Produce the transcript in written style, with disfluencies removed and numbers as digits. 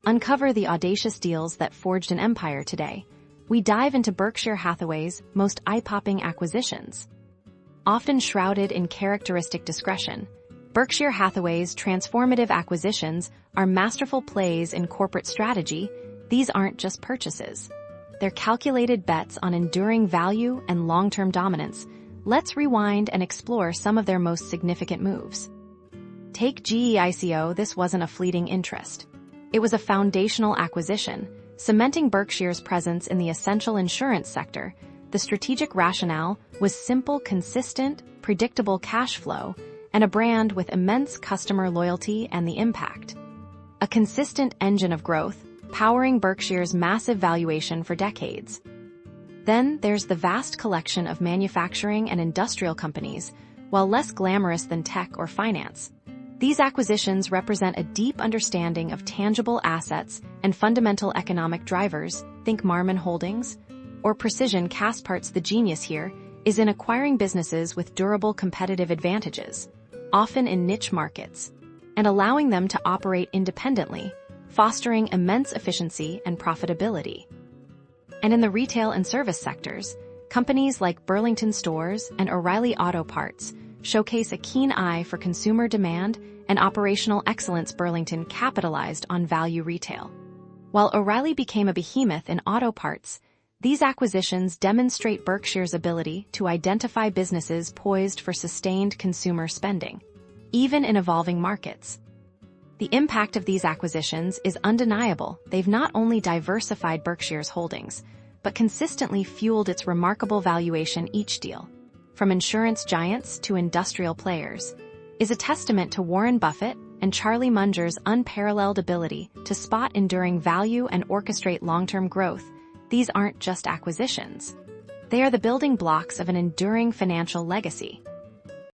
Uncover the audacious deals that forged an empire today. We dive into Berkshire Hathaway's most eye-popping acquisitions. Often shrouded in characteristic discretion, Berkshire Hathaway's transformative acquisitions are masterful plays in corporate strategy. These aren't just purchases. They're calculated bets on enduring value and long-term dominance. Let's rewind and explore some of their most significant moves. Take GEICO. This wasn't a fleeting interest. It was a foundational acquisition, cementing Berkshire's presence in the essential insurance sector. The strategic rationale was simple, consistent, predictable cash flow, and a brand with immense customer loyalty and the impact. A consistent engine of growth, powering Berkshire's massive valuation for decades. Then there's the vast collection of manufacturing and industrial companies. While less glamorous than tech or finance, these acquisitions represent a deep understanding of tangible assets and fundamental economic drivers. Think Marmon Holdings or Precision Castparts. The genius here is in acquiring businesses with durable competitive advantages, often in niche markets, and allowing them to operate independently, fostering immense efficiency and profitability. And in the retail and service sectors, companies like Burlington Stores and O'Reilly Auto Parts showcase a keen eye for consumer demand and operational excellence. Burlington capitalized on value retail, while O'Reilly became a behemoth in auto parts. These acquisitions demonstrate Berkshire's ability to identify businesses poised for sustained consumer spending, even in evolving markets. The impact of these acquisitions is undeniable. They've not only diversified Berkshire's holdings, but consistently fueled its remarkable valuation. Each deal, from insurance giants to industrial players, is a testament to Warren Buffett and Charlie Munger's unparalleled ability to spot enduring value and orchestrate long-term growth. These aren't just acquisitions. They are the building blocks of an enduring financial legacy.